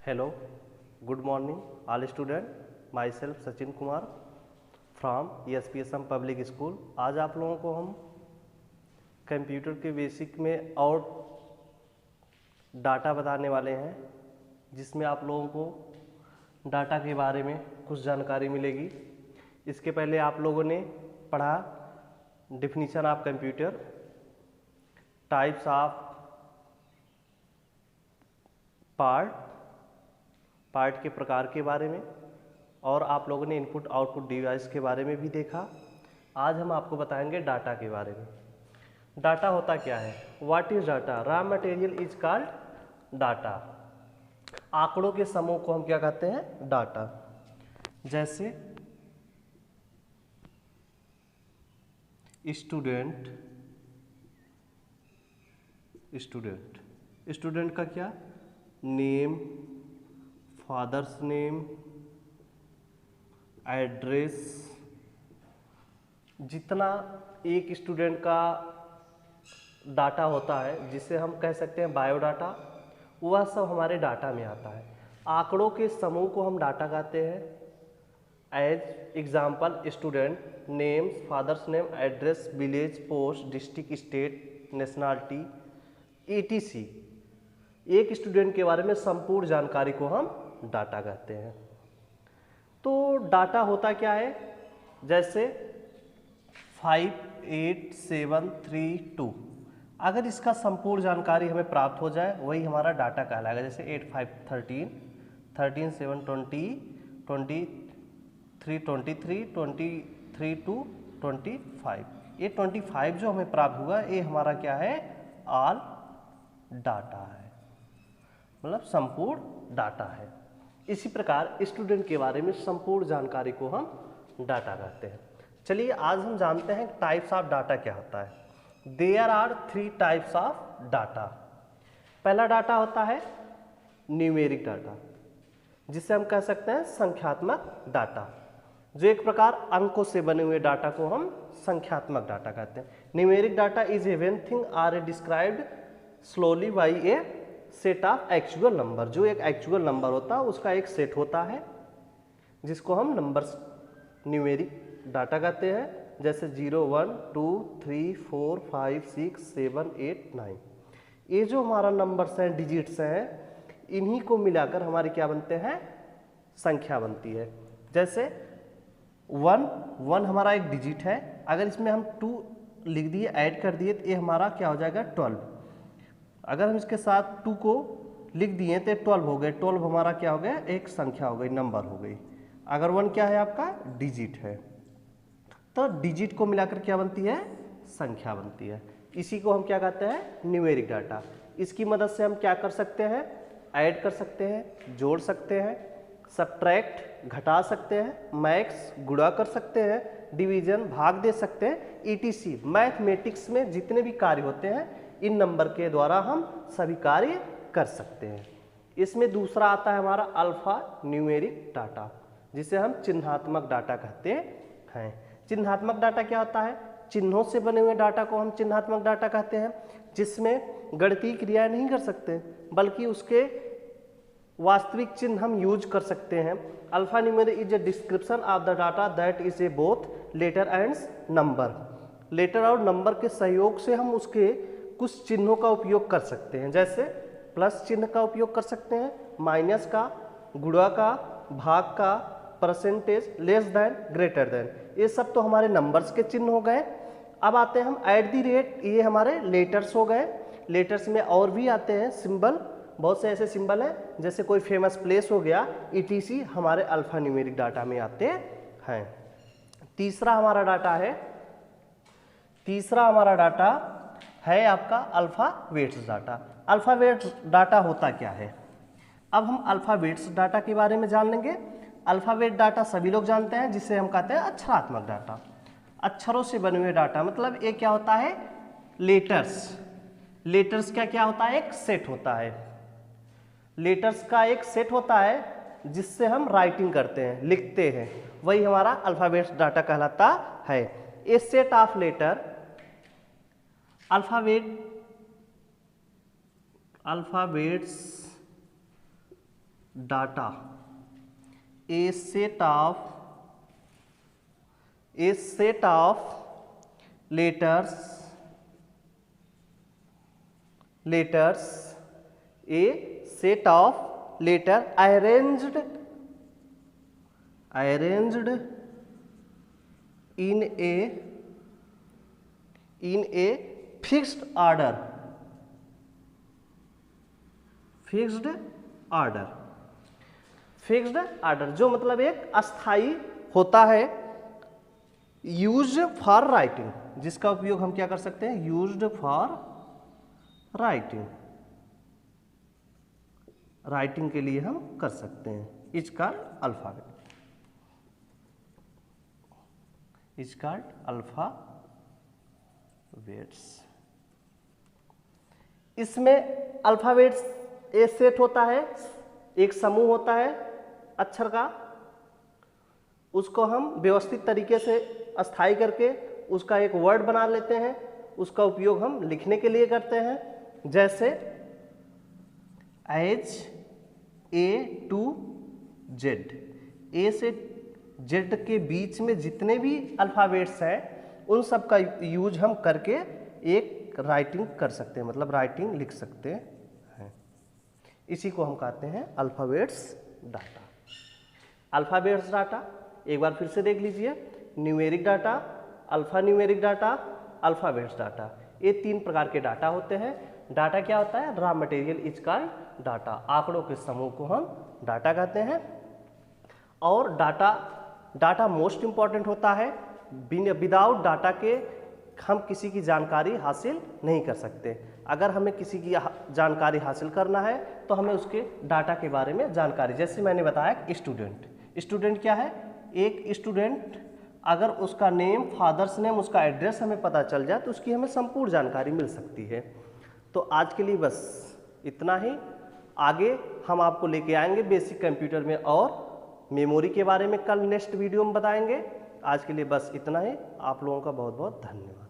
Hello, good morning all student. Myself Sachin Kumar from ESPSM public school. आज आप लोगों को हम कंप्यूटर के बेसिक में और डाटा बताने वाले हैं, जिसमें आप लोगों को डाटा के बारे में कुछ जानकारी मिलेगी। इसके पहले आप लोगों ने पढ़ा definition of computer, types of part के प्रकार के बारे में, और आप लोगों ने इनपुट आउटपुट डिवाइस के बारे में भी देखा। आज हम आपको बताएंगे डाटा के बारे में। डाटा होता क्या है? What is data? Raw material is called data. आंकड़ों के समूह को हम क्या कहते हैं? डाटा। जैसे स्टूडेंट का क्या? Name, fathers name, address. जितना एक स्टूडेंट का डाटा होता है, जिसे हम कह सकते हैं बायोडाटा, वह सब हमारे डाटा में आता है। आंकड़ों के समूह को हम डाटा कहते हैं। As example, student names, father's name, address, village, post, district, state, nationality, etc। एक स्टूडेंट के बारे में संपूर्ण जानकारी को हम डाटा कहते हैं। तो डाटा होता क्या है? जैसे 58732, अगर इसका संपूर्ण जानकारी हमें प्राप्त हो जाए, वही हमारा डाटा कहलाएगा। जैसे 8513, 13720, 2323, 23225। ये 25 जो हमें प्राप्त हुआ, ये हमारा क्या है? ऑल डाटा है, मतलब संपूर्ण डाटा है। इसी प्रकार स्टूडेंट के बारे में संपूर्ण जानकारी को हम डाटा कहते हैं। चलिए आज हम जानते हैं टाइप्स ऑफ डाटा क्या होता है। There are 3 types of data. पहला डाटा होता है न्यूमेरिक डाटा, जिसे हम कह सकते हैं संख्यात्मक डाटा। जो एक प्रकार अंकों से बने हुए डाटा को हम संख्यात्मक डाटा कहते हैं। Numeric data is a when thing are described slowly by a set of actual number. जो एक एक्चुअल नंबर होता है, उसका एक सेट होता है, जिसको हम नंबर्स न्यूमेरिक डाटा कहते हैं। जैसे 0, 1, 2, 3, 4, 5, 6, 7, 8, 9। ये जो हमारा नंबर्स हैं, डिजिट्स हैं, इन्हीं को मिलाकर हमारे क्या बनते हैं? संख्या बनती है। जैसे 1 हमारा एक डिजिट है। अगर इसमें हम 2 लिख दिए, ऐड कर दिए, तो ये हमारा क्या हो जाएगा? 12। अगर हम इसके साथ 2 को लिख दिए तो 12 हो गए। 12 हमारा क्या हो गया? एक संख्या हो गई, नंबर हो गई। अगर 1 क्या है? आपका डिजिट है। तो डिजिट को मिलाकर क्या बनती है? संख्या बनती है। इसी को हम क्या कहते हैं? Numeric data. इसकी मदद से हम क्या कर सकते हैं? ऐड कर सकते हैं, जोड़ सकते हैं, सब्ट्रैक्ट घटा सकते हैं, मैक्स गुणा कर सकते हैं, डिवीजन भाग दे सकते हैं, etc। मैथमेटिक्स में जितने भी कार्य होते हैं, इन नंबर के द्वारा हम सभी कार्य कर सकते हैं। इसमें दूसरा आता है हमारा अल्फा न्यूमेरिक डाटा, जिसे हम चिन्हात्मक डाटा कहते हैं। चिन्हात्मक डाटा क्या होता है? चिन्हों से बने हुए डाटा को हम चिन्हात्मक डाटा कहते हैं, जिसमें गणितीय क्रियाएं नहीं कर सकते, बल्कि उसके वास्तविक चिन्ह हम यूज कर सकते हैं। Alpha numeric is a description of the data that is a both letter and number. Letter और नंबर के सहयोग से हम उसके कुछ चिन्हों का उपयोग कर सकते हैं। जैसे प्लस चिन्ह का उपयोग कर सकते हैं, माइनस का, गुणा का, भाग का, percentage, less than, greater than. ये सब तो हमारे नंबर्स के चिन्ह हो गए। अब आते हैं हम एट द रेट, ये हमारे लेटर्स हो गए। लेटर्स में और भी आते हैं सिंबल, बहुत से ऐसे सिंबल हैं, जैसे कोई फेमस प्लेस हो गया, etc। हमारे अल्फा न्यूमेरिक डाटा में आते हैं। तीसरा हमारा डाटा है आपका अल्फाबेट्स डाटा। अल्फाबेट्स डाटा होता क्या है? अब हम अल्फाबेट्स डाटा के बारे में जान लेंगे। अल्फाबेट डाटा सभी लोग जानते हैं, जिसे हम कहते हैं अक्षरात्मक डाटा। अक्षरों से बने हुए डाटा, मतलब ये क्या होता है? लेटर्स का क्या होता है? एक सेट होता है। लेटर्स का एक सेट होता है, जिससे हम राइटिंग करते हैं, लिखते हैं, वही हमारा अल्फाबेट्स डाटा कहलाता है। A set of letter, alphabets data, a set of letters, a set of letter arranged in a fixed order, जो मतलब एक अस्थाई होता है, यूज्ड फॉर राइटिंग, जिसका उपयोग हम क्या कर सकते हैं, यूज्ड फॉर राइटिंग के लिए हम कर सकते हैं। Is called alphabets. इसमें अल्फाबेट्स एक सेट होता है, एक समूह होता है अक्षर का, उसको हम व्यवस्थित तरीके से अस्थाई करके उसका एक वर्ड बना लेते हैं, उसका उपयोग हम लिखने के लिए करते हैं। जैसे एच ए टू जेड, ए से जेड के बीच में जितने भी अल्फाबेट्स हैं उन सब का यूज हम करके एक राइटिंग कर सकते हैं, मतलब राइटिंग लिख सकते हैं। इसी को हम कहते हैं अल्फाबेट्स डाटा। अल्फाबेट्स डाटा एक बार फिर से देख लीजिए, numeric data, alpha numeric data, alphabets data, ये 3 प्रकार के डाटा होते हैं। डाटा क्या होता है, raw material is called data, आंकड़ों के समूह को हम डाटा कहते हैं। और डाटा मोस्ट इम्पॉर्टेंट होता है, विदाउट डाटा के हम किसी की जानकारी हासिल नहीं कर सकते। अगर हमें किसी की जानकारी हासिल करना है तो हमें उसके डाटा के बारे में जानकारी, जैसे मैंने बताया स्टूडेंट क्या है, एक स्टूडेंट अगर उसका नेम, फादर्स नेम, उसका एड्रेस हमें पता चल जाए तो उसकी हमें संपूर्ण जानकारी मिल सकती है। तो आज के लिए बस इतना ही। आगे हम आपको लेके आएंगे बेसिक कंप्यूटर में और मेमोरी के बारे में कल नेक्स्ट वीडियो में बताएंगे। आज के लिए बस इतना ही। आप लोगों का बहुत बहुत धन्यवाद।